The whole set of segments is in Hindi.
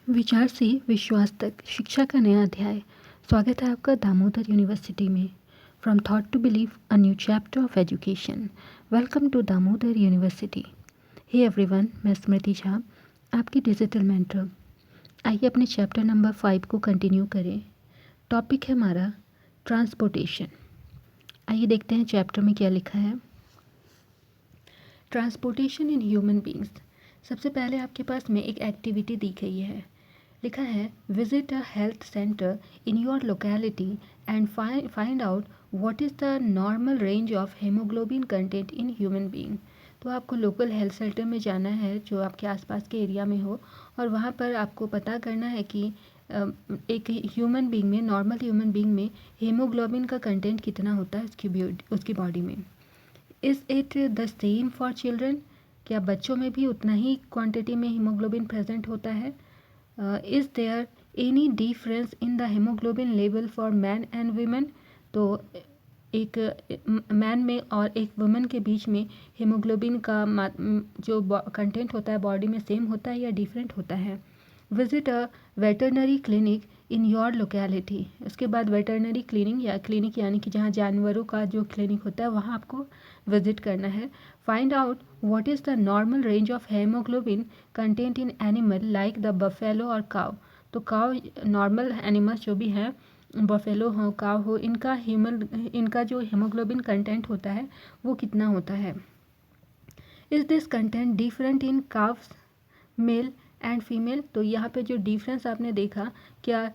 विचार से विश्वास तक शिक्षा का नया अध्याय। स्वागत है आपका दामोदर यूनिवर्सिटी में। From thought to believe, a new chapter of education. Welcome to Damodar university. Hey everyone, मैं स्मृति झा, आपकी डिजिटल मेंटर। आइए अपने चैप्टर नंबर 5 को कंटिन्यू करें। टॉपिक है हमारा ट्रांसपोर्टेशन। आइए देखते हैं चैप्टर में क्या लिखा है। ट्रांसपोर्टेशन इन ह्यूमन बींग्स। सबसे पहले आपके पास में एक एक्टिविटी दी गई है। लिखा है visit a health centre in your locality and find out what is the normal range of haemoglobin content in human being. तो आपको लोकल हेल्थ सेंटर में जाना है जो आपके आसपास के एरिया में हो, और वहाँ पर आपको पता करना है कि एक ह्यूमन बीइंग में, नॉर्मल ह्यूमन बीइंग में हेमोग्लोबिन का कंटेंट कितना होता है उसकी बॉडी में। Is it the same for children? क्या बच्चों में भी उतना ही क्वांटिटी में हीमोग्लोबिन प्रेजेंट होता है? Is there any difference in the haemoglobin level for man and women? तो एक मैन में और एक वुमेन के बीच में हेमोग्लोबिन का जो कंटेंट होता है बॉडी में सेम होता है या डिफरेंट होता है? Visit a veterinary clinic in your locality. उसके बाद वेटरनरी क्लिनिक यानी कि जहाँ जानवरों का जो क्लिनिक होता है वहाँ आपको विजिट करना है। Find out what is the normal range of haemoglobin content in animal like the buffalo और काव। तो काव, नॉर्मल एनिमल्स जो भी हैं, बफेलो हो, काव हो, इनका जो हेमोग्लोबिन कंटेंट होता है वो कितना होता है। Is this content different in calves male and female? तो यहाँ पे जो डिफरेंस आपने देखा, क्या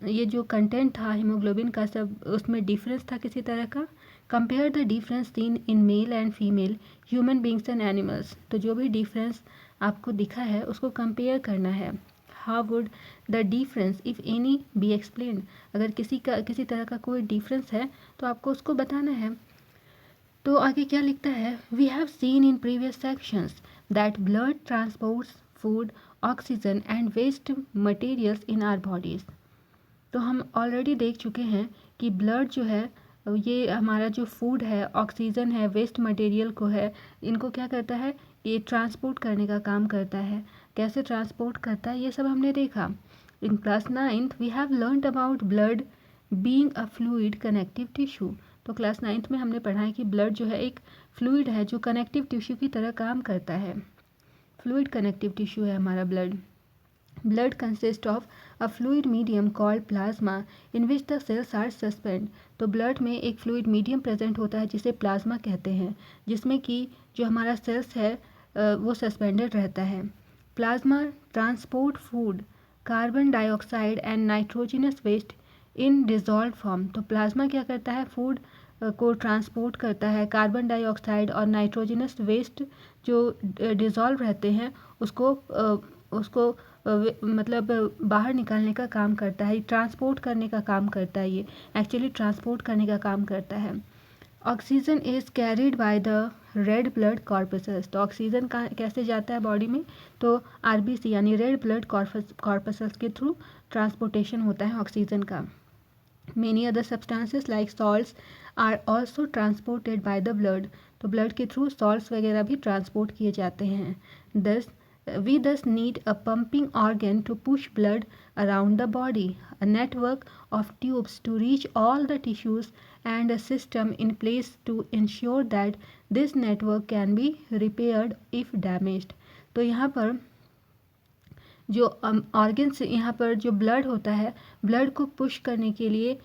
ये जो कंटेंट था हीमोग्लोबिन का, सब उसमें डिफरेंस था किसी तरह का? Compare the difference seen in male and female human beings and animals. तो जो भी डिफरेंस आपको दिखा है उसको कंपेयर करना है। How would the difference if any be explained? अगर किसी तरह का कोई डिफरेंस है तो आपको उसको बताना है। तो आगे क्या लिखता है? We have seen in previous sections that blood transports food, oxygen and waste materials in our bodies. तो हम ऑलरेडी देख चुके हैं कि ब्लड जो है, ये हमारा जो फूड है, ऑक्सीजन है, वेस्ट मटेरियल को है, इनको क्या करता है, ये ट्रांसपोर्ट करने का काम करता है। कैसे ट्रांसपोर्ट करता है ये सब हमने देखा। In class 9th we have learned about blood being a fluid connective tissue. तो क्लास 9th में हमने पढ़ा है कि ब्लड जो है एक फ्लूइड है जो कनेक्टिव टिश्यू की तरह काम करता है। फ्लूइड कनेक्टिव टिश्यू है हमारा blood. Blood consists of a fluid medium called plasma in which the cells are suspended। तो ब्लड में एक फ्लूइड मीडियम प्रेजेंट होता है जिसे प्लाज्मा कहते हैं, जिसमें कि जो हमारा सेल्स है वो सस्पेंडेड रहता है। Plasma transport food, carbon dioxide and nitrogenous waste in dissolve form. तो प्लाज्मा क्या करता है, फूड को ट्रांसपोर्ट करता है, कार्बन डाइऑक्साइड और नाइट्रोजनस वेस्ट जो डिजॉल्व रहते हैं उसको मतलब बाहर निकालने का काम करता है, ट्रांसपोर्ट करने का काम करता है। ये एक्चुअली ट्रांसपोर्ट करने का काम करता है। Oxygen is carried by the red blood corpses. तो ऑक्सीजन का कैसे जाता है बॉडी में, तो आरबीसी यानी रेड ब्लड कॉर्पसेस के थ्रू ट्रांसपोर्टेशन होता है ऑक्सीजन का। Many other substances like salts are also transported by the blood। तो ब्लड के थ्रू सॉल्ट्स वगैरह भी ट्रांसपोर्ट किए जाते हैं। We thus need a pumping organ to push blood around the body, a network of tubes to reach all the tissues, and a system in place to ensure that this network can be repaired if damaged। तो यहाँ पर जो ऑर्गन्स, यहाँ पर जो ब्लड होता है, ब्लड को पुश करने के लिए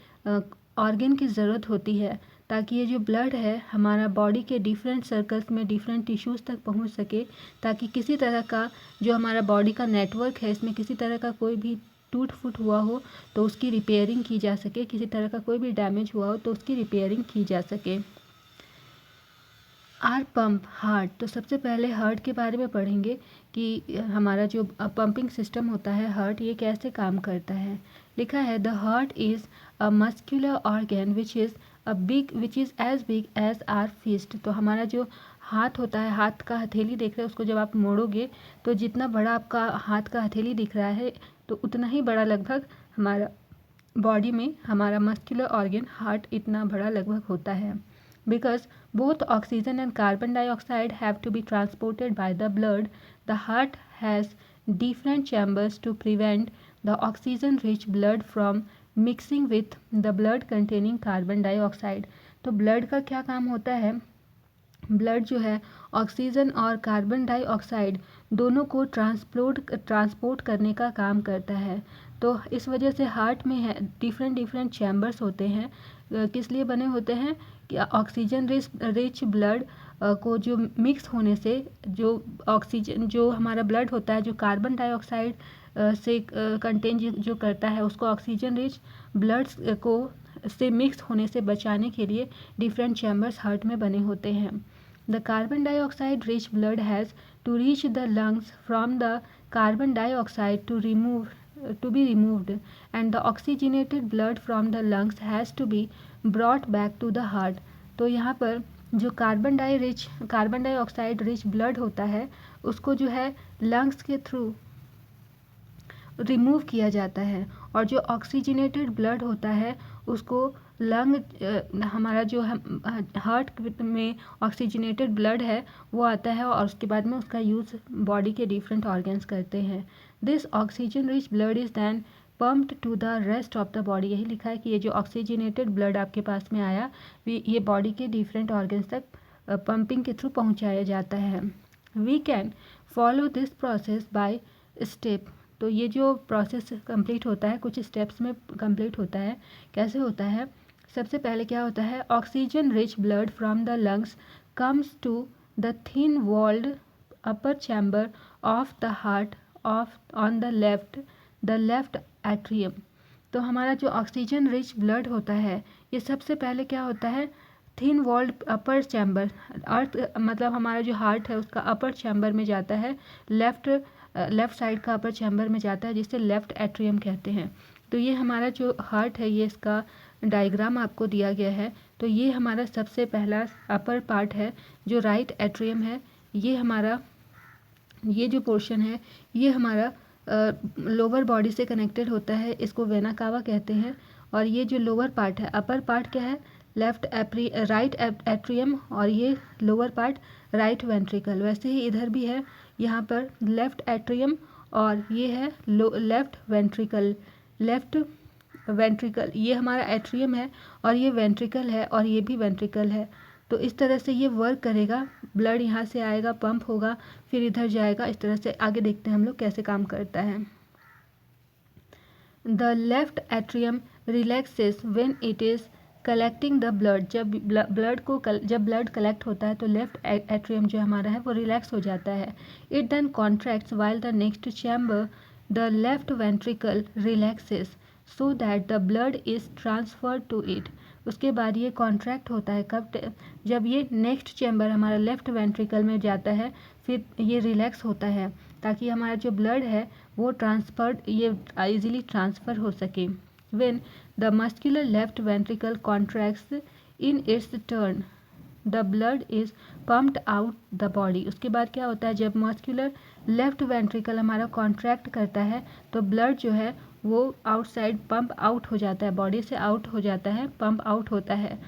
ऑर्गन की ज़रूरत होती है, ताकि ये जो ब्लड है हमारा बॉडी के डिफरेंट सर्कल्स में, डिफरेंट टिश्यूज़ तक पहुंच सके, ताकि किसी तरह का जो हमारा बॉडी का नेटवर्क है इसमें किसी तरह का कोई भी टूट फूट हुआ हो तो उसकी रिपेयरिंग की जा सके, किसी तरह का कोई भी डैमेज हुआ हो तो उसकी रिपेयरिंग की जा सके। Our pump heart. तो सबसे पहले हार्ट के बारे में पढ़ेंगे कि हमारा जो पंपिंग सिस्टम होता है हार्ट, ये कैसे काम करता है। लिखा है the heart is a muscular organ which is as big as our fist. तो हमारा जो हाथ होता है, हाथ का हथेली देख रहे हैं, उसको जब आप मोड़ोगे तो जितना बड़ा आपका हाथ का हथेली दिख रहा है तो उतना ही बड़ा लगभग हमारा बॉडी में हमारा मस्क्यूलर ऑर्गन हार्ट इतना बड़ा लगभग होता है। Because both oxygen and carbon dioxide have to be transported by the blood, the heart has different chambers to prevent the oxygen rich blood from mixing with the blood containing carbon dioxide। तो ब्लड का क्या काम होता है, ब्लड जो है ऑक्सीजन और कार्बन डाइऑक्साइड दोनों को ट्रांसपोर्ट करने का काम करता है। तो इस वजह से हार्ट में है डिफरेंट चैम्बर्स होते हैं, किस लिए बने होते हैं कि ऑक्सीजन रिच ब्लड को जो मिक्स होने से जो ऑक्सीजन जो हमारा ब्लड होता है जो कार्बन डाइऑक्साइड से कंटेन जो करता है उसको ऑक्सीजन रिच ब्लड्स को से मिक्स होने से बचाने के लिए डिफरेंट चैम्बर्स हार्ट में बने होते हैं। The carbon dioxide rich blood has to reach the lungs from the carbon dioxide to be removed, and the oxygenated blood from the lungs has to be brought back to the heart। तो यहाँ पर जो कार्बन डाइऑक्साइड रिच ब्लड होता है उसको जो है लंग्स के थ्रू रिमूव किया जाता है, और जो ऑक्सीजनेटेड ब्लड होता है उसको हमारा जो हार्ट में ऑक्सीजनेटेड ब्लड है वो आता है और उसके बाद में उसका यूज़ बॉडी के डिफरेंट ऑर्गन्स करते हैं। This oxygen rich blood is than pumped to the rest of the body. यही लिखा है कि ये जो ऑक्सीजनेटेड ब्लड आपके पास में आया ये बॉडी के डिफरेंट ऑर्गन्स तक पंपिंग के थ्रू पहुंचाया जाता है। We can follow this process by step. तो ये जो प्रोसेस कंप्लीट होता है कुछ स्टेप्स में कंप्लीट होता है। कैसे होता है, सबसे पहले क्या होता है, oxygen rich blood from the lungs comes to the thin walled upper chamber of the heart on the left atrium. तो हमारा जो ऑक्सीजन रिच ब्लड होता है ये सबसे पहले क्या होता है, थिन वॉल्ड अपर चैम्बर, अर्थ मतलब हमारा जो हार्ट है उसका अपर चैम्बर में जाता है, लेफ़्ट साइड का अपर चैम्बर में जाता है जिसे लेफ़्ट एट्रियम कहते हैं। तो ये हमारा जो हार्ट है ये इसका डायग्राम आपको दिया गया है। तो ये हमारा सबसे पहला अपर पार्ट है जो राइट एट्रियम है। ये जो पोर्शन है ये हमारा लोअर बॉडी से कनेक्टेड होता है, इसको वेना कावा कहते हैं। और ये जो लोअर पार्ट है, अपर पार्ट क्या है, राइट एट्रियम, और ये लोअर पार्ट राइट वेंट्रिकल। वैसे ही इधर भी है, यहाँ पर लेफ्ट एट्रियम और ये है लेफ्ट वेंट्रिकल। ये हमारा एट्रियम है और ये वेंट्रिकल है और ये भी वेंट्रिकल है। तो इस तरह से ये वर्क करेगा, ब्लड यहाँ से आएगा, पंप होगा, फिर इधर जाएगा। इस तरह से आगे देखते हैं हम लोग कैसे काम करता है। The left atrium relaxes when it is collecting the blood. जब ब्लड कलेक्ट होता है तो लेफ्ट एट्रियम जो हमारा है वो रिलैक्स हो जाता है। It then contracts while the next chamber the left ventricle relaxes so that the blood is transferred to it. उसके बाद ये कॉन्ट्रैक्ट होता है कब, जब ये नेक्स्ट चैम्बर हमारा लेफ्ट वेंट्रिकल में जाता है, फिर ये रिलैक्स होता है ताकि हमारा जो ब्लड है वो ये इजीली ट्रांसफ़र हो सके। When the muscular left ventricle contracts in its turn the blood is pumped out the body. उसके बाद क्या होता है, जब मस्कुलर लेफ्ट वेंट्रिकल हमारा कॉन्ट्रैक्ट करता है तो ब्लड जो है वो आउटसाइड पंप आउट हो जाता है, बॉडी से आउट हो जाता है, पंप आउट होता है।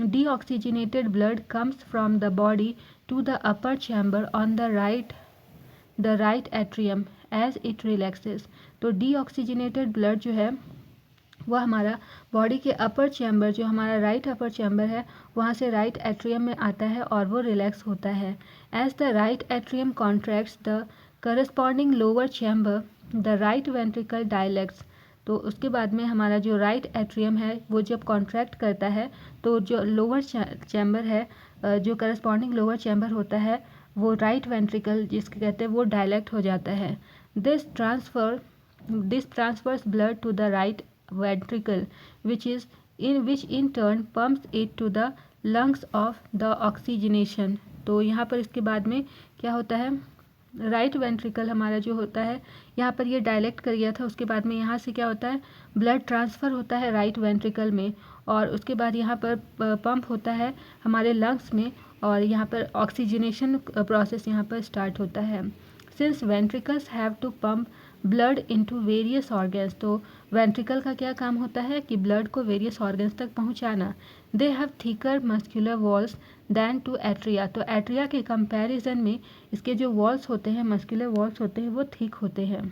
Deoxygenated blood comes from the body to the upper chamber on the right atrium as it relaxes. तो डीऑक्सीजनेटेड ब्लड जो है वह हमारा बॉडी के अपर चैम्बर, जो हमारा राइट अपर चैम्बर है, वहाँ से राइट एट्रियम में आता है और वो रिलैक्स होता है। As the right atrium contracts the corresponding lower chamber the right ventricle dilates. तो उसके बाद में हमारा जो राइट एट्रियम है वो जब कॉन्ट्रैक्ट करता है तो जो लोअर चैम्बर है, जो करस्पॉन्डिंग लोअर चैम्बर होता है वो राइट वेंट्रिकल जिसके कहते हैं वो डायलेक्ट हो जाता है। This transfers blood to the right ventricle which in turn pumps it to the lungs of the oxygenation। तो यहाँ पर इसके बाद में क्या होता है, राइट वेंट्रिकल हमारा जो होता है यहाँ पर ये डायलेक्ट कर गया था, उसके बाद में यहाँ से क्या होता है, ब्लड ट्रांसफ़र होता है राइट वेंट्रिकल में और उसके बाद यहाँ पर पंप होता है हमारे लंग्स में और यहाँ पर ऑक्सीजनेशन प्रोसेस यहाँ पर स्टार्ट होता है। Since ventricles have to pump blood into various organs, तो वेंट्रिकल का क्या काम होता है कि ब्लड को वेरियस ऑर्गन्स तक पहुंचाना। They have thicker muscular walls than to atria, तो एट्रिया के कंपैरिजन में इसके जो वॉल्स होते हैं, मस्कुलर वॉल्स होते हैं, वो थिक होते हैं।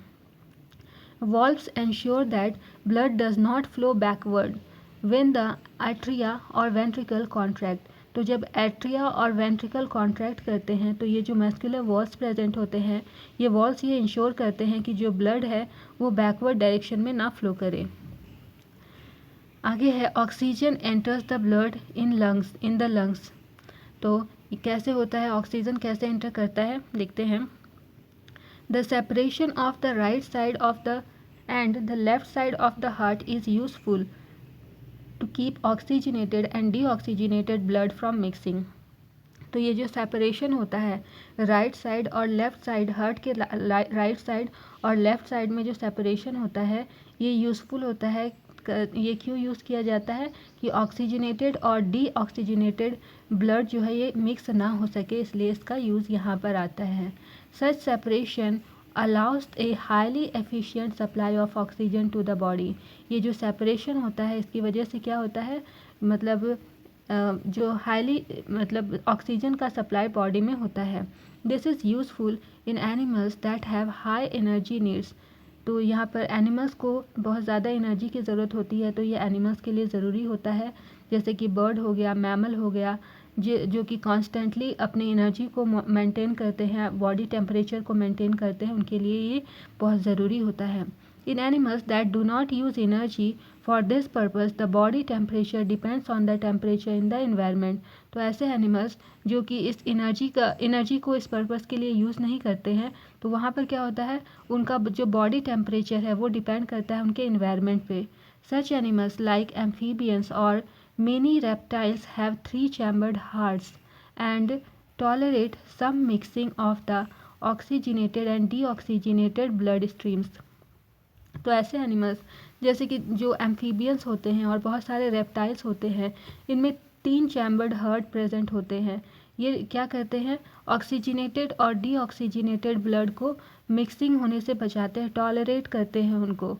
Valves ensure that blood does not flow backward when the atria और वेंट्रिकल कॉन्ट्रैक्ट, तो जब एट्रिया और वेंट्रिकल कॉन्ट्रैक्ट करते हैं तो ये जो मस्कुलर वॉल्स प्रेजेंट होते हैं, ये वॉल्स ये इंश्योर करते हैं कि जो ब्लड है वो बैकवर्ड डायरेक्शन में ना फ्लो करे। आगे है oxygen enters the blood in the lungs, तो कैसे होता है, ऑक्सीजन कैसे एंटर करता है, लिखते हैं। The separation of the right side of the and the left side of the heart is useful to keep oxygenated and deoxygenated blood from mixing, तो ये जो सेपरेशन होता है राइट साइड और लेफ़्ट साइड, हार्ट के राइट साइड और लेफ़्ट साइड में जो सेपरेशन होता है ये यूज़फुल होता है। ये क्यों यूज़ किया जाता है कि ऑक्सीजनेटेड और डीऑक्सीजनेटेड ब्लड जो है ये मिक्स ना हो सके, इसलिए इसका यूज़ यहाँ पर आता है। Such separation allows a highly efficient supply of oxygen to the body, ये जो सेपरेशन होता है इसकी वजह से क्या होता है, मतलब जो हाईली मतलब ऑक्सीजन का सप्लाई बॉडी में होता है। This is useful in animals that have high energy needs, तो यहाँ पर एनिमल्स को बहुत ज़्यादा एनर्जी की ज़रूरत होती है, तो ये एनिमल्स के लिए ज़रूरी होता है, जैसे कि बर्ड हो गया, मैमल हो गया, जो कि कॉन्स्टेंटली अपनी एनर्जी को मेंटेन करते हैं, बॉडी टेम्परेचर को मेंटेन करते हैं, उनके लिए ये बहुत ज़रूरी होता है। In animals that do not use energy for this purpose, the body temperature depends on the temperature in the environment, तो ऐसे एनिमल्स जो कि इस एनर्जी को इस पर्पस के लिए यूज़ नहीं करते हैं, तो वहाँ पर क्या होता है, उनका जो बॉडी टेम्परेचर है वो डिपेंड करता है उनके इन्वायरमेंट पे। सच एनिमल्स लाइक एम्फीबियंस और many reptiles have 3 chambered hearts and tolerate some mixing of the oxygenated and deoxygenated blood streams, तो ऐसे एनिमल्स जैसे कि जो एम्फीबियंस होते हैं और बहुत सारे रेप्टाइल्स होते हैं, इनमें 3 चैम्बर्ड हार्ट प्रेजेंट होते हैं। ये क्या करते हैं, ऑक्सीजनेटेड और डीऑक्सीजनेटेड ब्लड को मिक्सिंग होने से बचाते हैं, टॉलरेट करते हैं उनको।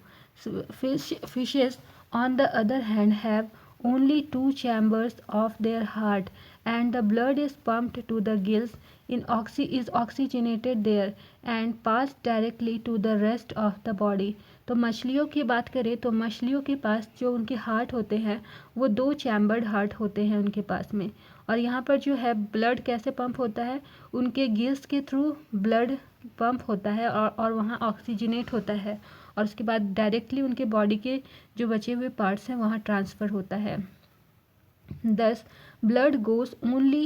Fishes on the other hand have only 2 chambers of their heart and the blood is pumped to the gills is oxygenated there and passed directly to the rest of the body, तो मछलियों की बात करें तो मछलियों के पास जो उनके हार्ट होते हैं वो 2 चैम्बर्ड हार्ट होते हैं उनके पास में, और यहाँ पर जो है ब्लड कैसे पंप होता है, उनके गिल्स के थ्रू ब्लड पंप होता है और वहाँ ऑक्सीजनेट होता है, और उसके बाद डायरेक्टली उनके बॉडी के जो बचे हुए पार्ट्स हैं वहाँ ट्रांसफ़र होता है। Thus, blood goes only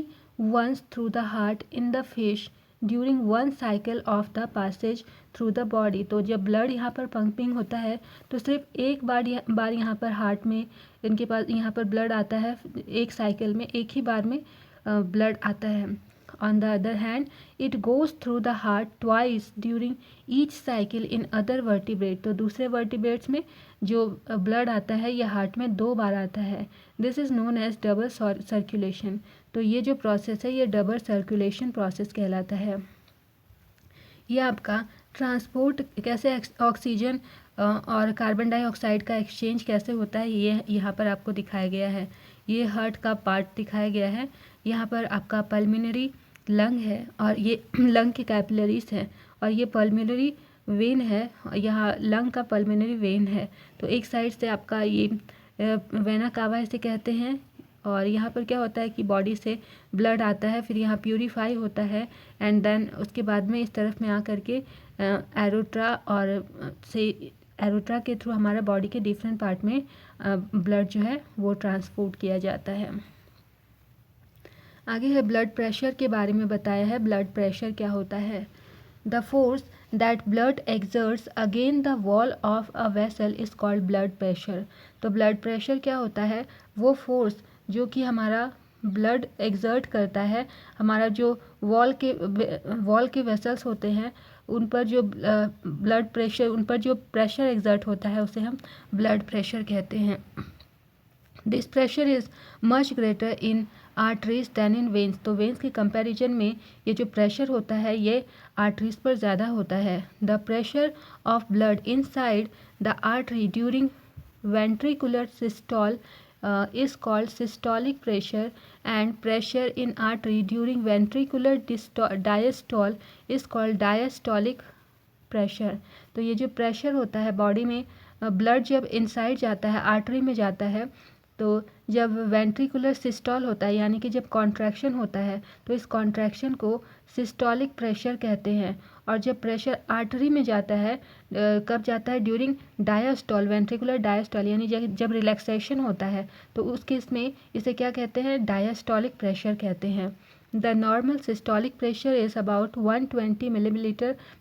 once through the heart in the fish during one cycle of the passage through the body, तो जब ब्लड यहाँ पर पंपिंग होता है तो सिर्फ एक बार यहाँ पर हार्ट में इनके पास यहाँ पर ब्लड आता है, एक साइकिल में एक ही बार में ब्लड आता है। On the other hand, it goes through the heart twice during each cycle in other vertebrate, तो दूसरे वर्टिब्रेट्स में जो ब्लड आता है ये हार्ट में 2 बार आता है। This is known as double circulation, तो ये जो प्रोसेस है ये डबल सर्कुलेशन प्रोसेस कहलाता है। ये आपका ट्रांसपोर्ट कैसे ऑक्सीजन और कार्बन डाइऑक्साइड का एक्सचेंज कैसे होता है ये यहाँ पर आपको दिखाया गया है। ये हार्ट का पार्ट दिखाया गया है, यहाँ पर आपका पल्मिनरी लंग है और ये लंग के कैपिलरीज है, और ये पल्मिनरी वेन है, यहाँ लंग का पल्मिनरी वेन है, तो एक साइड से आपका ये वेना कावा इसे कहते हैं, और यहाँ पर क्या होता है कि बॉडी से ब्लड आता है, फिर यहाँ प्यूरीफाई होता है एंड देन उसके बाद में इस तरफ में आकर के एरोट्रा और से एरोट्रा के थ्रू हमारा बॉडी के डिफरेंट पार्ट में ब्लड जो है वो ट्रांसपोर्ट किया जाता है। आगे है ब्लड प्रेशर के बारे में बताया है। ब्लड प्रेशर क्या होता है, the force that blood exerts again the wall of a vessel is called blood pressure, तो ब्लड प्रेशर क्या होता है, वो फोर्स जो कि हमारा ब्लड एक्सर्ट करता है, हमारा जो वॉल के वेसल्स होते हैं उन पर जो ब्लड प्रेशर, उन पर जो प्रेशर एक्सर्ट होता है उसे हम ब्लड प्रेशर कहते हैं। This pressure is much greater in arteries than in veins. तो वेंस के कंपैरिजन में ये जो प्रेशर होता है ये आर्टरीज पर ज़्यादा होता है। The pressure of blood inside the artery during ventricular systole is called systolic pressure, and pressure in artery during ventricular diastole is called diastolic pressure। तो ये जो प्रेशर होता है बॉडी में, ब्लड जब इनसाइड जाता है, आर्टरी में जाता है, तो जब वेंट्रिकुलर सिस्टॉल होता है यानी कि जब कॉन्ट्रैक्शन होता है तो इस कॉन्ट्रैक्शन को सिस्टोलिक प्रेशर कहते हैं। और जब प्रेशर आर्टरी में जाता है कब जाता है? ड्यूरिंग डायस्टॉल, वेंट्रिकुलर डायस्टॉल यानी जब रिलैक्सेशन होता है तो उस केस में इसे क्या कहते हैं? डायस्टॉलिक प्रेशर कहते हैं। The normal systolic pressure is about 120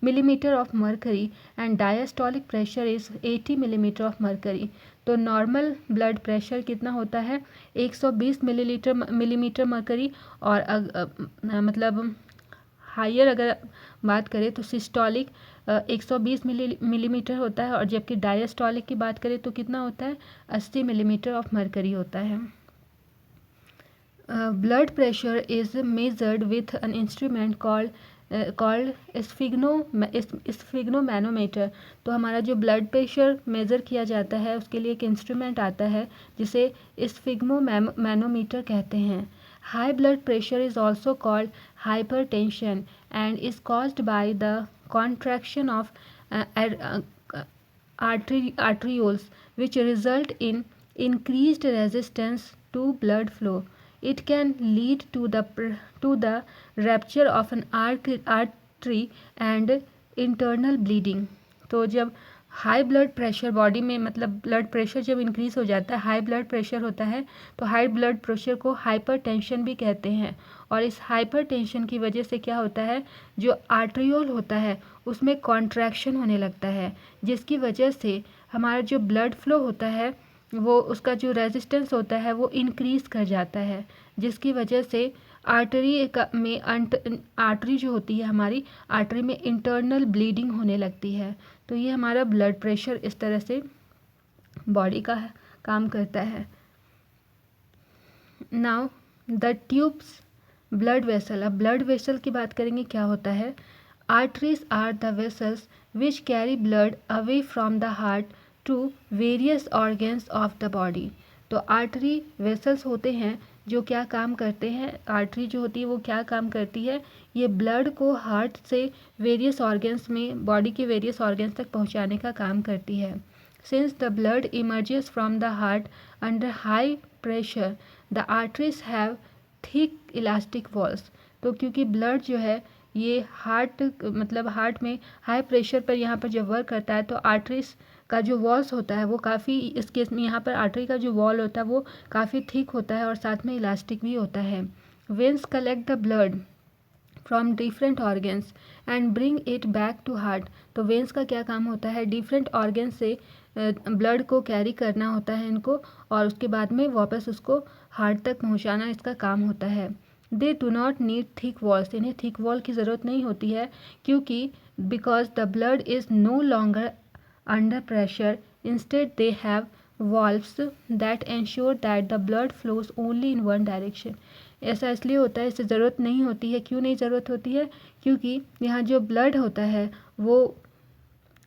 millimeter of mercury and diastolic pressure is 80 millimeter of mercury। तो नॉर्मल ब्लड प्रेशर कितना होता है? 120 मिलीमीटर मरकरी। और मतलब हायर अगर बात करें तो सिस्टोलिक 120 मिलीमीटर होता है, और जबकि डायस्टोलिक की बात करें तो कितना होता है? 80 मिलीमीटर ऑफ मरकरी होता है। Blood pressure is measured with an instrument called sphygmomanometer। तो हमारा जो ब्लड प्रेशर मेज़र किया जाता है उसके लिए एक इंस्ट्रूमेंट आता है जिसे स्फिग्मोमैनोमीटर कहते हैं। High blood pressure is also called hypertension and is caused by the contraction of arterioles which result in increased resistance to blood flow। It can lead to the rupture of an artery and internal bleeding। तो जब हाई ब्लड प्रेशर बॉडी में, मतलब ब्लड प्रेशर जब इंक्रीज हो जाता है, हाई ब्लड प्रेशर होता है, तो हाई ब्लड प्रेशर को हाइपरटेंशन भी कहते हैं। और इस हाइपरटेंशन की वजह से क्या होता है? जो आर्ट्रियोल होता है उसमें कॉन्ट्रैक्शन होने लगता है, जिसकी वजह से हमारा जो ब्लड फ्लो होता है वो, उसका जो रेजिस्टेंस होता है वो इंक्रीज कर जाता है, जिसकी वजह से आर्टरी जो होती है हमारी, आर्टरी में इंटरनल ब्लीडिंग होने लगती है। तो ये हमारा ब्लड प्रेशर इस तरह से बॉडी का काम करता है। Now the tubes blood vessel. अब ब्लड वेसल की बात करेंगे, क्या होता है? Arteries are the vessels which carry blood away from the heart to various organs of the body. तो आर्टरी वेसल्स होते हैं जो क्या काम करते हैं? आर्टरी जो होती है वो क्या काम करती है? ये ब्लड को हार्ट से वेरियस ऑर्गन्स में, बॉडी के वेरियस ऑर्गन्स तक पहुंचाने का काम करती है। Since the blood emerges from the heart under high pressure the arteries have thick elastic walls. तो क्योंकि ब्लड जो है ये हार्ट में हाई प्रेशर पर यहाँ पर जब वर्क करता है तो आर्टरीज का जो वॉल्स होता है वो काफ़ी, इस केस में यहाँ पर आर्टरी का जो वॉल होता है वो काफ़ी थिक होता है और साथ में इलास्टिक भी होता है। Veins collect the blood from different organs and bring it back to heart. तो वेन्स का क्या काम होता है? डिफरेंट ऑर्गन से ब्लड को कैरी करना होता है इनको, और उसके बाद में वापस उसको हार्ट तक पहुँचाना इसका काम होता है। They do not need thick walls. इन्हें थिक वॉल की ज़रूरत नहीं होती है, क्योंकि because the blood is no longer under pressure, instead they have valves that ensure that the blood flows only in one direction। ऐसा इसलिए होता है, इससे ज़रूरत नहीं होती है। क्यों नहीं ज़रूरत होती है? क्योंकि यहाँ जो ब्लड होता है वो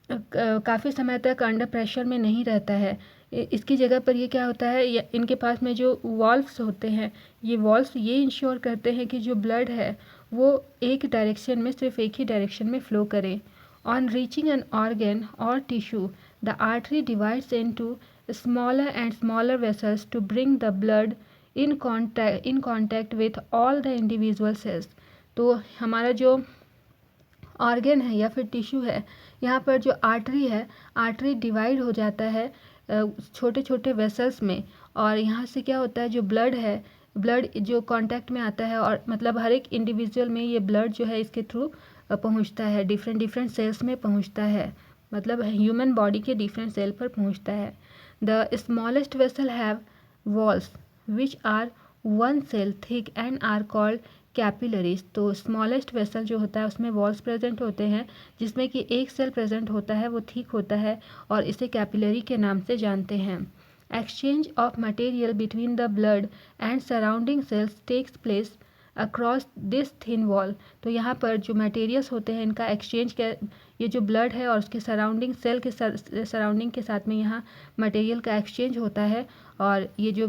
काफ़ी समय तक अंडर प्रेशर में नहीं रहता है। इसकी जगह पर ये क्या होता है, इनके पास में जो वॉल्व्स होते हैं, ये वॉल्व्स ये इंश्योर करते हैं कि जो ब्लड है वो एक डायरेक्शन में, सिर्फ एक ही डायरेक्शन में फ़्लो करे। On reaching an organ or tissue, the artery divides into smaller and smaller vessels to bring the blood in contact with all the individual cells। तो हमारा जो ऑर्गन है या फिर टिश्यू है, यहाँ पर जो आर्टरी है, आर्टरी डिवाइड हो जाता है छोटे छोटे वेसल्स में, और यहाँ से क्या होता है, जो ब्लड है, ब्लड जो कांटेक्ट में आता है, और मतलब हर एक इंडिविजुअल में ये ब्लड जो है इसके थ्रू पहुंचता है, डिफरेंट सेल्स में पहुंचता है, मतलब ह्यूमन बॉडी के डिफरेंट सेल पर पहुंचता है। The smallest vessel have walls which are 1 cell thick and are called capillaries. तो स्मॉलेस्ट वेसल जो होता है उसमें वॉल्स प्रेजेंट होते हैं, जिसमें कि एक सेल प्रेजेंट होता है, वो थिक होता है, और इसे कैपिलरी के नाम से जानते हैं। Exchange of material between the blood and surrounding cells takes place across this thin wall. तो यहाँ पर जो मटेरियल्स होते हैं इनका एक्सचेंज ये जो ब्लड है और उसके सराउंडिंग सेल के सराउंडिंग के साथ में यहाँ मटेरियल का एक्सचेंज होता है और ये जो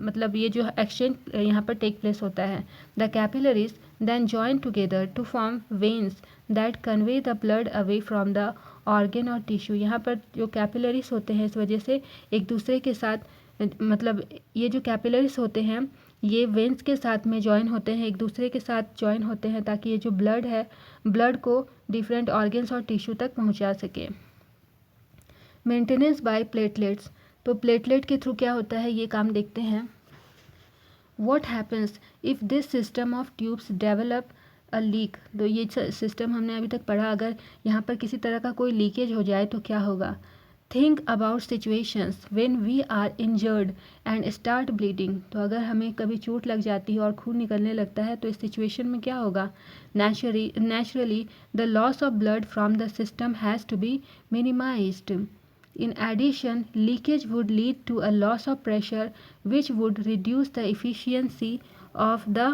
मतलब ये जो एक्सचेंज यहाँ पर टेक प्लेस होता है। The capillaries then join together to form veins that convey the blood away from the organ और टिश्यू। यहाँ पर जो कैपिलरीज होते हैं इस वजह से एक दूसरे के साथ मतलब ये जो कैपिलरीज होते हैं ये वेंस के साथ में जॉइन होते हैं, एक दूसरे के साथ जॉइन होते हैं ताकि ये जो ब्लड है ब्लड को डिफरेंट ऑर्गन्स और टिश्यू तक पहुंचा सके। Maintenance by platelets. तो प्लेटलेट के थ्रू क्या होता है ये काम देखते हैं। What happens if this system of tubes develop a leak. तो ये सिस्टम हमने अभी तक पढ़ा, अगर यहाँ पर किसी तरह का कोई लीकेज हो जाए तो क्या होगा। Think about situations when we are injured and start bleeding. तो अगर हमें कभी चोट लग जाती है और खून निकलने लगता है तो इस सिचुएशन में क्या होगा। Naturally the loss of blood from the system has to be minimised. In addition, leakage would lead to a loss of pressure which would reduce the efficiency of the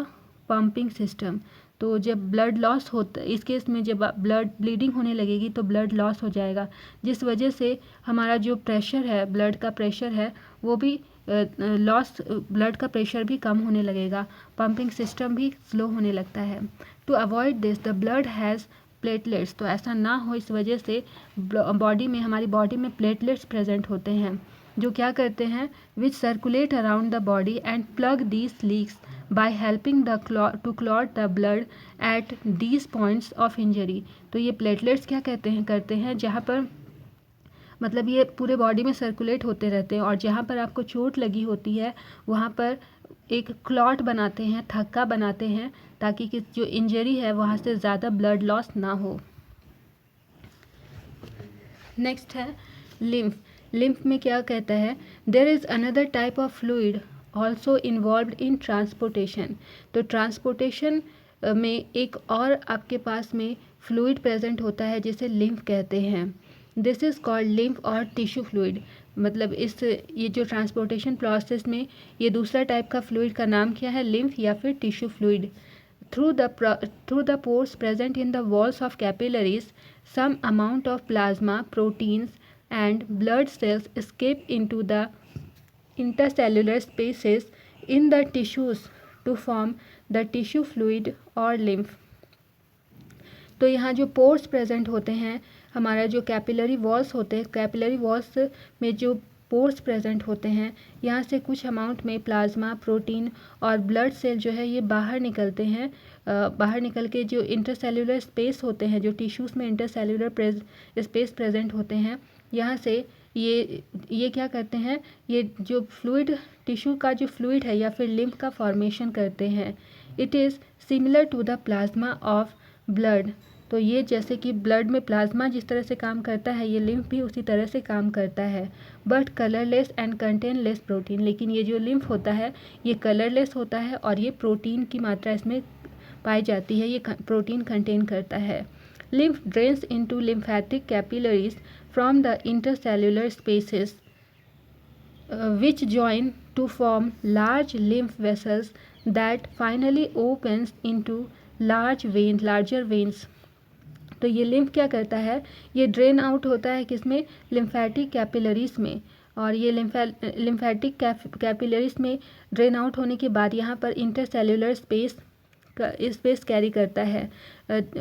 pumping system. तो जब ब्लड लॉस होता इस केस में जब ब्लड ब्लीडिंग होने लगेगी तो ब्लड लॉस हो जाएगा, जिस वजह से हमारा जो प्रेशर है ब्लड का प्रेशर है वो भी लॉस ब्लड का प्रेशर भी कम होने लगेगा, पंपिंग सिस्टम भी स्लो होने लगता है। To avoid this the blood has platelets. तो ऐसा ना हो इस वजह से बॉडी में हमारी बॉडी में प्लेटलेट्स प्रेजेंट होते हैं जो क्या करते हैं which circulate around the body and plug these leaks by helping the to clot the blood at these points of injury. तो ये प्लेटलेट्स क्या करते हैं जहाँ पर मतलब ये पूरे बॉडी में सर्कुलेट होते रहते हैं और जहाँ पर आपको चोट लगी होती है वहाँ पर एक क्लॉट बनाते हैं, थक्का बनाते हैं ताकि कि जो इंजरी है वहाँ से ज़्यादा ब्लड लॉस ना हो। नेक्स्ट है लिम्फ। लिम्फ में क्या कहता है there is another type of fluid also involved in transportation. तो ट्रांसपोर्टेशन में एक और आपके पास में फ्लूइड प्रेजेंट होता है जिसे लिम्फ कहते हैं। दिस इज़ कॉल्ड लिम्फ और टिश्यू फ्लूइड। मतलब ये जो ट्रांसपोर्टेशन प्रोसेस में ये दूसरा टाइप का फ्लूइड का नाम क्या है, लिम्फ या फिर tissue fluid. Through the pores present in the walls of capillaries some amount of plasma, proteins and blood cells escape into the intercellular spaces in the tissues to form the tissue fluid or lymph. तो यहाँ जो पोर्स प्रेजेंट होते हैं हमारा जो कैपिलरी वॉल्स होते हैं, कैपिलरी वॉल्स में जो पोर्स प्रेजेंट होते हैं यहाँ से कुछ अमाउंट में प्लाज्मा, प्रोटीन और ब्लड सेल जो है ये बाहर निकलते हैं। बाहर निकल के जो इंटरसेल्युलर स्पेस होते हैं, जो टिश्यूज़ में इंटरसेल्युलर स्पेस प्रेजेंट होते हैं, यहाँ से ये क्या करते हैं, ये जो फ्लूइड टिश्यू का जो फ्लूइड है या फिर लिम्फ का फॉर्मेशन करते हैं। It is similar to the plasma of blood. तो ये जैसे कि ब्लड में प्लाज्मा जिस तरह से काम करता है ये लिम्फ भी उसी तरह से काम करता है, but colourless and contain less protein. लेकिन ये जो लिम्फ होता है ये कलरलेस होता है और ये प्रोटीन की मात्रा इसमें पाई जाती है, ये प्रोटीन कंटेन करता है। Lymph drains into lymphatic capillaries from the intercellular spaces which join to form large lymph vessels that finally opens into larger veins. तो ये लिम्फ क्या करता है, ये ड्रेन आउट होता है किसमें, लिम्फेटिक कैपिलरीज में। और ये लिम्फेटिक कैपिलरीज में ड्रेन आउट होने के बाद यहाँ पर इंटरसेल्युलर स्पेस कैरी करता है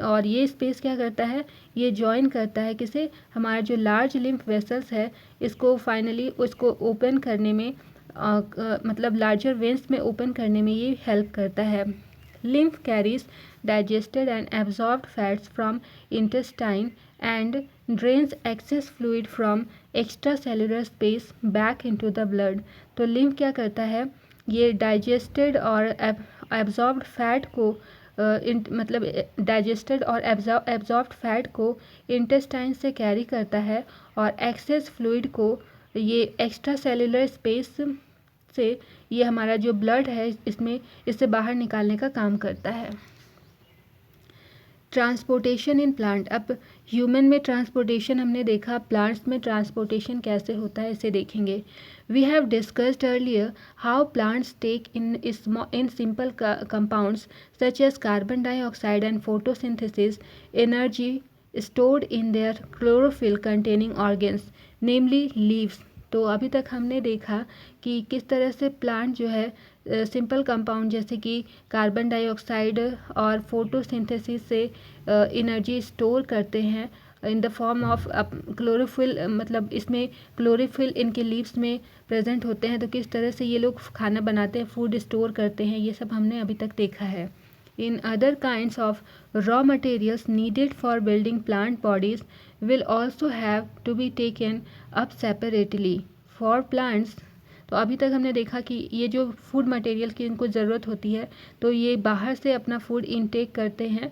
और ये स्पेस क्या करता है, ये जॉइन करता है किसे, हमारा जो लार्ज लिम्फ वेसल्स है इसको फाइनली उसको ओपन करने में मतलब लार्जर वेन्स में ओपन करने में ये हेल्प करता है। Lymph carries digested and absorbed fats from intestine and drains excess fluid from extracellular space back into the blood. तो लिम्फ क्या करता है, ये डाइजेस्टेड और एब्जॉर्ब्ड फैट को मतलब डाइजेस्टेड और एब्जॉर्ब्ड फैट को इंटेस्टाइन से कैरी करता है और एक्सेस फ्लूइड को ये एक्स्ट्रा सेलुलर स्पेस से ये हमारा जो ब्लड है इससे बाहर निकालने का काम करता है। Transportation in plant. अब ह्यूमन में ट्रांसपोर्टेशन हमने देखा, प्लांट्स में ट्रांसपोर्टेशन कैसे होता है इसे देखेंगे। We have discussed earlier how plants take in simple compounds such as carbon dioxide and photosynthesis energy stored in their chlorophyll containing organs namely leaves। तो अभी तक हमने देखा कि किस तरह से प्लांट जो है सिंपल कंपाउंड जैसे कि कार्बन डाइऑक्साइड और फोटोसिंथेसिस से एनर्जी स्टोर करते हैं इन द फॉर्म ऑफ क्लोरोफिल, मतलब इसमें क्लोरोफिल इनके लीव्स में प्रेजेंट होते हैं। तो किस तरह से ये लोग खाना बनाते हैं, फूड स्टोर करते हैं, ये सब हमने अभी तक देखा है। In other kinds of raw materials needed for building plant bodies will also have to be taken up separately for plants। तो अभी तक हमने देखा कि ये जो फूड मटेरियल की इनको ज़रूरत होती है तो ये बाहर से अपना फूड इनटेक करते हैं,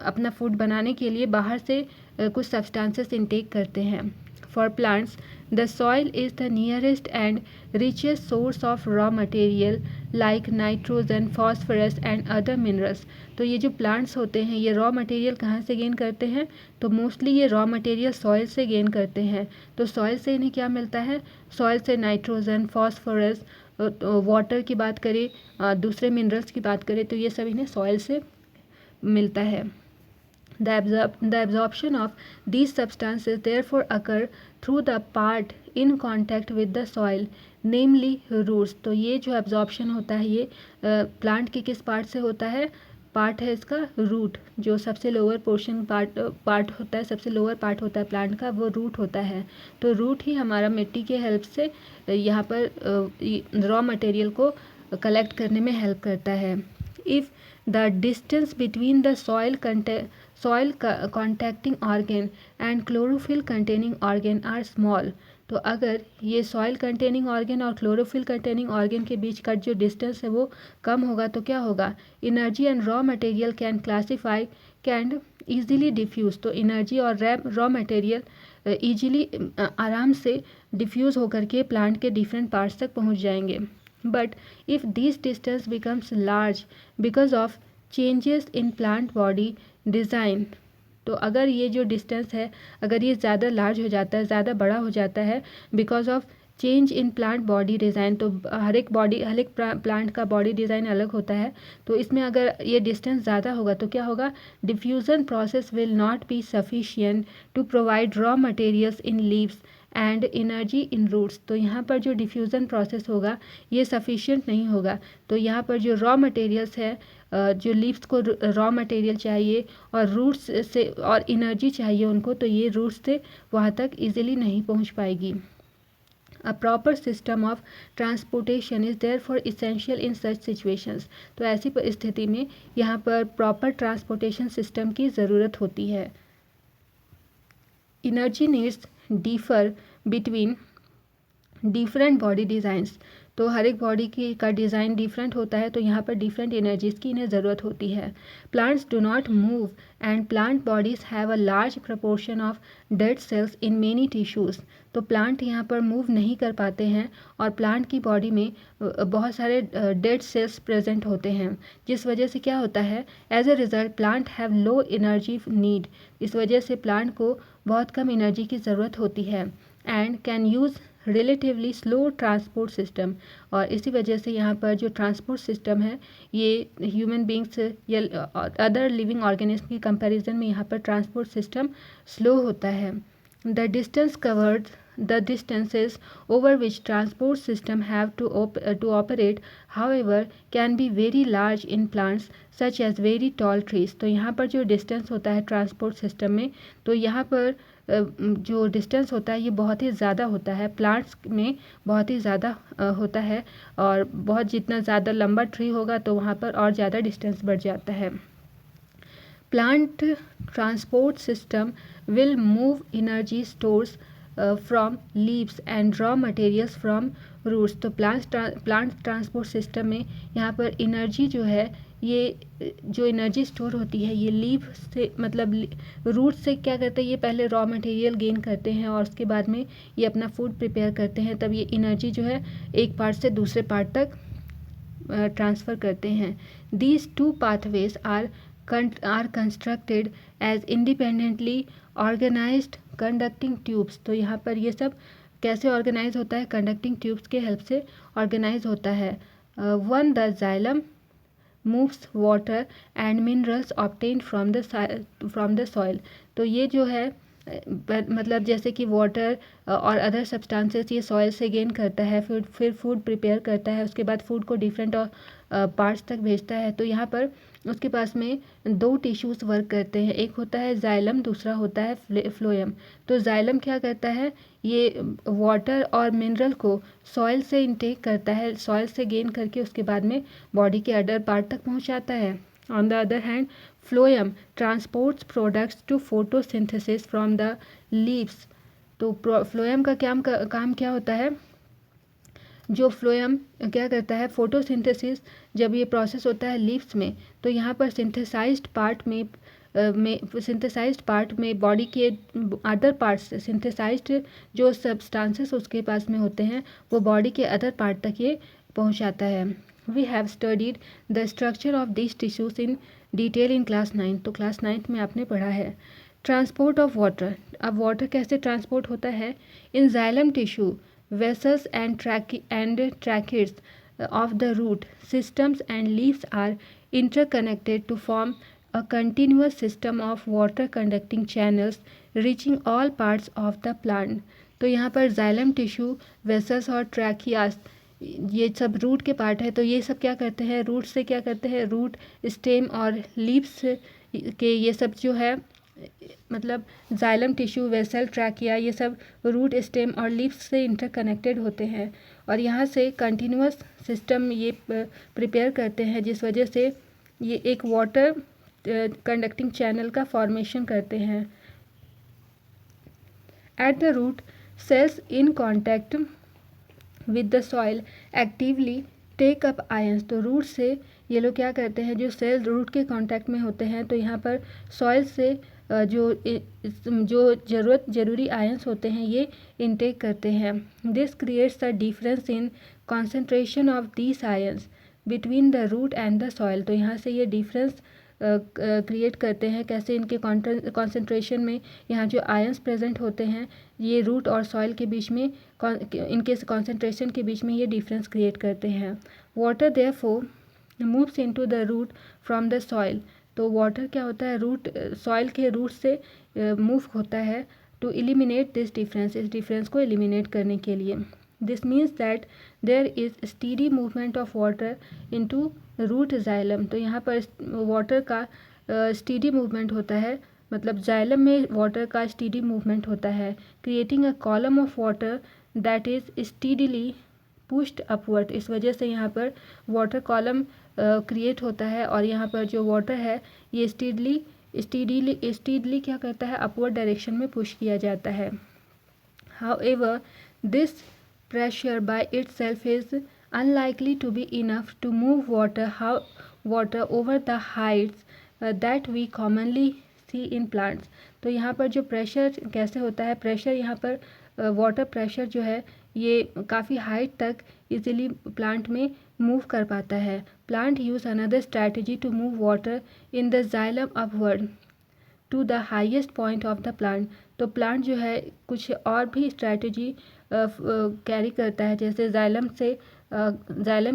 अपना फूड बनाने के लिए बाहर से कुछ सब्सटेंसेस इनटेक करते हैं। For plants, the soil is the nearest and richest source of raw material like nitrogen, phosphorus and other minerals। तो ये जो प्लांट्स होते हैं ये रॉ मटेरियल कहाँ से गेन करते हैं, तो मोस्टली ये रॉ मटेरियल सॉइल से गेन करते हैं। तो सॉइल से इन्हें क्या मिलता है, सॉइल से नाइट्रोजन, फॉस्फोरस, वाटर की बात करें, दूसरे मिनरल्स की बात करें तो ये सब इन्हें सॉइल से मिलता है। The absorption of these substances therefore occur through the part in contact with the soil namely roots। तो ये जो absorption होता है ये प्लांट के किस पार्ट से होता है, पार्ट है इसका रूट, जो सबसे लोअर पोर्शन पार्ट होता है, सबसे लोअर पार्ट होता है प्लांट का, वो रूट होता है। तो रूट ही हमारा मिट्टी के हेल्प से यहाँ पर रॉ मटेरियल को कलेक्ट करने में हेल्प करता है। If the distance between the soil contacting organ and chlorophyll containing organ are small। तो अगर ये सॉइल कंटेनिंग ऑर्गन और क्लोरोफिल कंटेनिंग ऑर्गन के बीच का जो डिस्टेंस है वो कम होगा तो क्या होगा, energy and raw material can easily diffuse. तो एनर्जी और रॉ मटेरियल ईजिली आराम से डिफ्यूज़ होकर के प्लांट के डिफरेंट पार्ट्स तक पहुंच जाएंगे। But if this distance becomes large because of changes in plant body design. तो अगर ये जो डिस्टेंस है अगर ये ज़्यादा लार्ज हो जाता है, ज़्यादा बड़ा हो जाता है because of change in plant body design, तो हर एक प्लांट का बॉडी डिज़ाइन अलग होता है, तो इसमें अगर ये डिस्टेंस ज़्यादा होगा तो क्या होगा, diffusion process will not be sufficient to provide raw materials in leaves and energy in roots. तो यहाँ पर जो डिफ्यूज़न प्रोसेस होगा ये सफिशिएंट नहीं होगा। तो यहाँ पर जो रॉ मटेरियल्स है, जो लीव्स को रॉ मटेरियल चाहिए और रूट्स से और एनर्जी चाहिए उनको, तो ये रूट्स से वहाँ तक इजीली नहीं पहुँच पाएगी। A proper system of transportation is therefore essential in such situations। तो ऐसी परिस्थिति में यहाँ पर प्रॉपर ट्रांसपोर्टेशन सिस्टम की ज़रूरत होती है। Energy needs differ between different body designs। तो हर एक बॉडी की का डिज़ाइन डिफरेंट होता है, तो यहाँ पर डिफरेंट एनर्जीज़ की इन्हें ज़रूरत होती है। Plants do not move and plant bodies have a large proportion of dead cells in many tissues. तो प्लांट यहाँ पर मूव नहीं कर पाते हैं और प्लांट की बॉडी में बहुत सारे डेड सेल्स प्रेजेंट होते हैं, जिस वजह से क्या होता है, as a result plant have low energy need. इस वजह से प्लांट को बहुत कम एनर्जी की ज़रूरत होती है and can use relatively slow transport system. और इसी वजह से यहाँ पर जो ट्रांसपोर्ट सिस्टम है ये ह्यूमन बींग्स या अदर लिविंग ऑर्गेनिज्म की कंपैरिजन में यहाँ पर ट्रांसपोर्ट सिस्टम स्लो होता है। The distance covered the distances over which transport system have to operate however can be very large in plants such as very tall trees। तो यहाँ पर जो डिस्टेंस होता है ट्रांसपोर्ट सिस्टम में, तो यहाँ पर जो डिस्टेंस होता है ये बहुत ही ज़्यादा होता है, प्लांट्स में बहुत ही ज़्यादा होता है और बहुत जितना ज़्यादा लंबा ट्री होगा तो वहाँ पर और ज़्यादा डिस्टेंस बढ़ जाता है। Plant transport system will move energy stores from leaves and raw materials from roots. तो प्लांट ट्रांसपोर्ट सिस्टम में यहाँ पर एनर्जी जो है ये जो एनर्जी स्टोर होती है ये लीव से मतलब रूट से क्या करते हैं, ये पहले रॉ मटेरियल गेन करते हैं और उसके बाद में ये अपना फूड प्रिपेयर करते हैं, तब ये एनर्जी जो है एक पार्ट से दूसरे पार्ट तक ट्रांसफ़र करते हैं। These two pathways are are constructed as independently organized conducting tubes। तो यहाँ पर ये सब कैसे ऑर्गेनाइज होता है, कंडक्टिंग ट्यूब्स के हेल्प से ऑर्गेनाइज होता है। One the xylem moves water and minerals obtained from the soil. तो ये जो है मतलब जैसे कि वाटर और अदर सब्सटेंसेस ये सॉइल से गेन करता है, फिर फूड प्रिपेयर करता है, उसके बाद फूड को डिफरेंट पार्ट्स तक भेजता है। तो यहाँ पर उसके पास में दो टिश्यूज़ वर्क करते हैं, एक होता है जाइलम, दूसरा होता है फ्लोएम। तो जाइलम क्या करता है, ये वाटर और मिनरल को सॉइल से इनटेक करता है, सॉइल से गेन करके उसके बाद में बॉडी के अदर पार्ट तक पहुँचाता है। On the other hand phloem transports products to photosynthesis from the leaves. तो फ्लोएम का काम क्या होता है, जो फ्लोएम क्या करता है, फोटोसिंथेसिस जब ये प्रोसेस होता है लीव्स में, तो यहाँ पर सिंथेसाइज्ड पार्ट में बॉडी के अदर पार्ट्स सिंथेसाइज्ड जो सब्सटेंसेस उसके पास में होते हैं वो बॉडी के अदर पार्ट तक ये पहुँचाता है। We have studied the structure of this tissues in detail in class 9। तो क्लास 9th में आपने पढ़ा है। ट्रांसपोर्ट ऑफ वाटर, अब वाटर कैसे ट्रांसपोर्ट होता है, in xylem tissue vessels and tracheids of the root systems and leaves are interconnected to form a continuous system of water conducting channels reaching all parts of the plant। तो यहाँ पर जाइलम टिश्यू, वेसल्स और ट्रैकियास ये सब रूट के पार्ट है। तो ये सब क्या करते हैं, रूट से क्या करते हैं, रूट स्टेम और लीव्स के ये सब जो है मतलब जाइलम टिश्यू, वेसल, ट्रैकिया ये सब रूट, स्टेम और लीव्स से इंटरकनेक्टेड होते हैं और यहाँ से कंटिन्यूअस सिस्टम ये प्रिपेयर करते हैं, जिस वजह से ये एक वाटर कंडक्टिंग चैनल का फॉर्मेशन करते हैं। At the root cells in contact with the soil actively take up ions. तो रूट से ये लोग क्या करते हैं, जो सेल रूट के कांटेक्ट में होते हैं तो यहाँ पर सॉइल से जो ज़रूरी आयंस होते हैं ये इनटेक करते हैं। This creates the difference in concentration of these ions between the root and the soil. तो यहाँ से ये डिफरेंस क्रिएट करते हैं, कैसे इनके कॉन्सेंट्रेशन में यहाँ जो आयंस प्रेजेंट होते हैं ये रूट और सॉइल के बीच में इनके कॉन्सेंट्रेशन के बीच में ये डिफरेंस क्रिएट करते हैं। Water therefore moves into the root from the soil. तो वाटर क्या होता है, रूट सॉइल के रूट से मूव होता है टू एलिमिनेट दिस डिफरेंस, इस डिफरेंस को एलिमिनेट करने के लिए। This means that there is steady movement of water into root xylem. तो यहाँ पर वाटर का स्टीडी मूवमेंट होता है, मतलब जाइलम में वाटर का स्टीडी मूवमेंट होता है, creating a column of water that is steadily pushed upward. इस वजह से यहाँ पर वाटर कॉलम क्रिएट होता है और यहाँ पर जो वाटर है ये स्टीडली क्या करता है, अपवर्ड डायरेक्शन में पुश किया जाता है। However this pressure by itself is unlikely to be enough to move water over the heights that we commonly see in plants। तो यहाँ पर जो प्रेशर कैसे होता है, प्रेशर यहाँ पर वाटर प्रेशर जो है ये काफ़ी हाइट तक इजीली प्लांट में मूव कर पाता है। Plant use another strategy to move water in the xylem upward to the highest point of the plant. तो प्लांट जो है कुछ और भी स्ट्रैटेजी कैरी करता है, जैसे जाइलम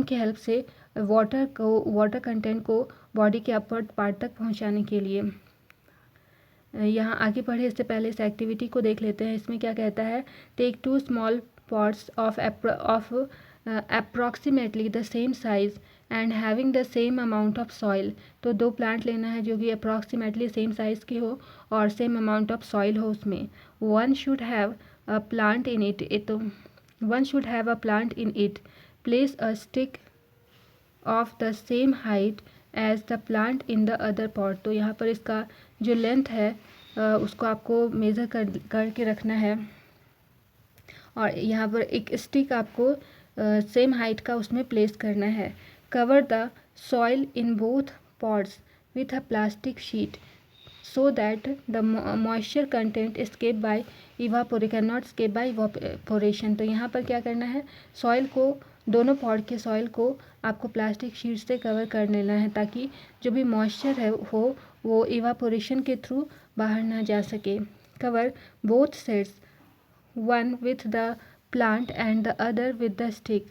की हेल्प से वाटर कंटेंट को बॉडी के अपर पार्ट तक पहुंचाने के लिए। यहाँ आगे बढ़े इससे पहले इस एक्टिविटी को देख लेते हैं। इसमें क्या कहता है, take 2 small pots of approximately the same size and having the same amount of soil. तो 2 प्लांट लेना है जो कि अप्रॉक्सीमेटली सेम साइज़ के हो और सेम अमाउंट ऑफ सॉइल हो उसमें। One should have a plant in it, one should have a plant in it. Place a stick of the same height as the plant in the other pot। तो यहाँ पर इसका जो लेंथ है उसको आपको मेज़र करके रखना है और यहाँ पर एक स्टिक आपको सेम हाइट का उसमें प्लेस करना है। Cover the soil in both pots with a plastic sheet so that the moisture content escape by can not escape by evaporation। तो यहाँ पर क्या करना है, सॉइल को दोनों पॉट के सॉइल को आपको प्लास्टिक शीट से कवर कर लेना है ताकि जो भी मॉइस्चर है वो इवापोरेशन के थ्रू बाहर ना जा सके। Cover both sets, one with the plant and the other with the stick,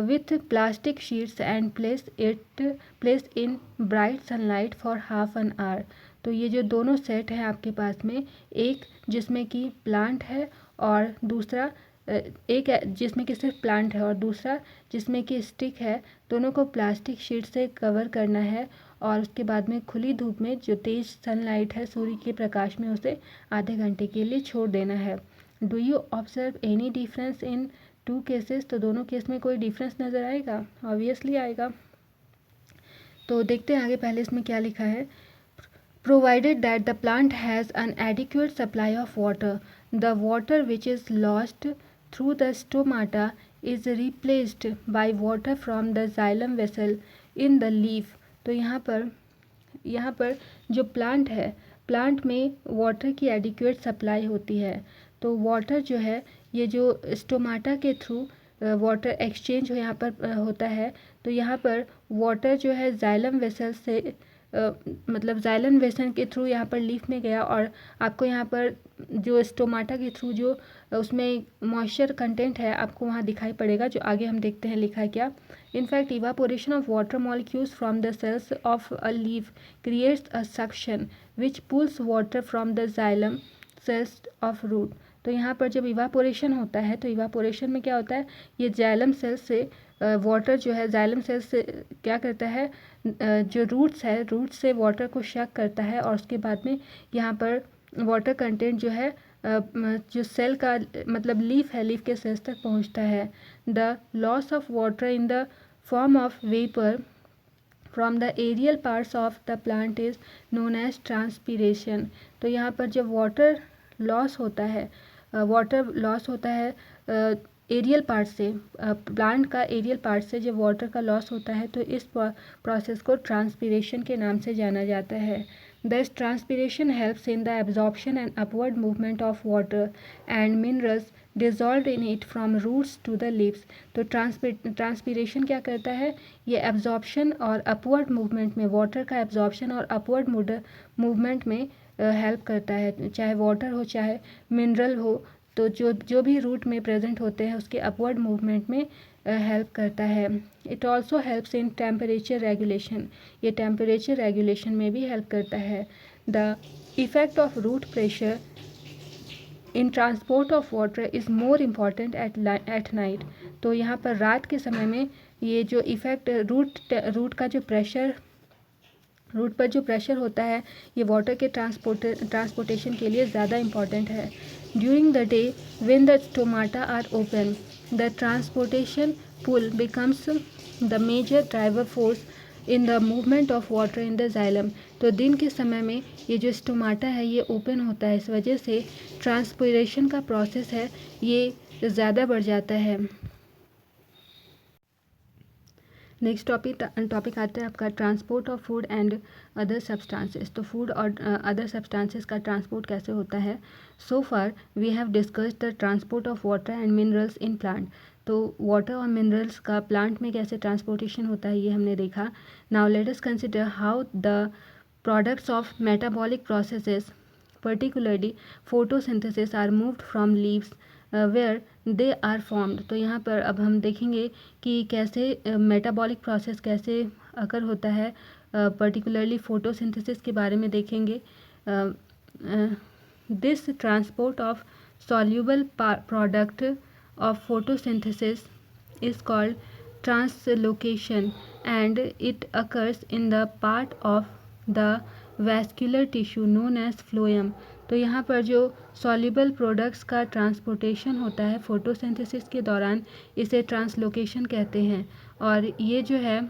with plastic sheets and place in bright sunlight for half an hour। तो ये जो दोनों सेट हैं आपके पास में, एक जिसमें कि प्लांट है और दूसरा एक जिसमें कि सिर्फ प्लांट है और दूसरा जिसमें कि स्टिक है, दोनों को प्लास्टिक शीट से कवर करना है और उसके बाद में खुली धूप में जो तेज़ सनलाइट है सूर्य के प्रकाश में उसे आधे घंटे के लिए छोड़ देना है। Do you observe any difference in two cases? तो दोनों केस में कोई डिफरेंस नज़र आएगा? ऑब्वियसली आएगा। तो देखते हैं आगे, पहले इसमें क्या लिखा है। Provided that the plant has an adequate supply of water, the water which is lost through the stomata is replaced by water from the xylem vessel in the leaf। तो यहाँ पर जो प्लांट है, प्लांट में वाटर की एडिक्वेट सप्लाई होती है। तो वाटर जो है ये जो स्टोमाटा के थ्रू वाटर एक्सचेंज यहाँ पर होता है। तो यहाँ पर वाटर जो है जाइलम वेसल से मतलब जाइलम वेसल के थ्रू यहाँ पर लीफ में गया और आपको यहाँ पर जो स्टोमाटा के थ्रू जो उसमें मॉइस्चर कंटेंट है आपको वहाँ दिखाई पड़ेगा, जो आगे हम देखते हैं लिखा है क्या। In fact evaporation of water molecules from the cells of a leaf creates a suction which pulls water from the xylem cells of root. तो यहाँ पर जब इवापोरेशन होता है तो इवापोरेशन में क्या होता है, ये जाइलम सेल्स से वाटर जो है जाइलम सेल्स से क्या करता है, जो रूट्स है रूट्स से वाटर को शक करता है और उसके बाद में यहाँ पर वाटर कंटेंट जो है जो सेल का मतलब लीफ है, लीफ के सेल्स तक पहुँचता है। The loss of water in the form of vapour from the aerial parts of the plant is known as transpiration. तो यहाँ पर जब वाटर लॉस होता है एरियल पार्ट से, प्लांट का एरियल पार्ट से जब वाटर का लॉस होता है तो इस प्रोसेस को ट्रांसपीरेशन के नाम से जाना जाता है। Thus transpiration helps in the absorption and upward movement of water and minerals dissolved in it from roots to the leaves। तो ट्रांसपीरेशन क्या करता है, ये एब्जॉर्प्शन और अपवर्ड मूवमेंट में, वाटर का एब्जॉर्प्शन और अपवर्ड मूवमेंट में हेल्प करता है, चाहे वाटर हो चाहे मिनरल हो। तो जो भी रूट में प्रेजेंट होते हैं उसके अपवर्ड मूवमेंट में हेल्प करता है। It also helps in temperature regulation, ये टेम्परेचर रेगुलेशन में भी हेल्प करता है। The effect of root pressure in transport of water is more important at night. तो यहाँ पर रात के समय में ये जो इफ़ेक्ट रूट का जो प्रेशर, रूट पर जो प्रेशर होता है ये वाटर के ट्रांसपोर्टेशन के लिए ज़्यादा इम्पॉर्टेंट है। During the day when the stomata are open the transportation pull becomes the major driver force in the movement of water in the xylem. तो दिन के समय में ये जो स्टोमाटा है ये ओपन होता है, इस वजह से ट्रांसपिरेशन का प्रोसेस है ये ज़्यादा बढ़ जाता है। नेक्स्ट टॉपिक आता है आपका transport of food and other substances. तो फूड और अदर सब्सटेंसेस का ट्रांसपोर्ट कैसे होता है। So far we have discussed the transport of water and minerals in plant. तो वाटर और मिनरल्स का प्लांट में कैसे ट्रांसपोर्टेशन होता है ये हमने देखा। Now let us consider how the products of metabolic processes particularly photosynthesis are moved from leaves where they are formed। तो यहाँ पर अब हम देखेंगे कि कैसे मेटाबॉलिक प्रोसेस कैसे अकर होता है, पर्टिकुलरली फोटोसिंथेसिस के बारे में देखेंगे। This transport of soluble product of photosynthesis is called translocation and it occurs in the part of the vascular tissue known as phloem. तो यहाँ पर जो सॉल्युबल प्रोडक्ट्स का ट्रांसपोर्टेशन होता है फोटोसिंथेसिस के दौरान इसे ट्रांसलोकेशन कहते हैं और ये जो है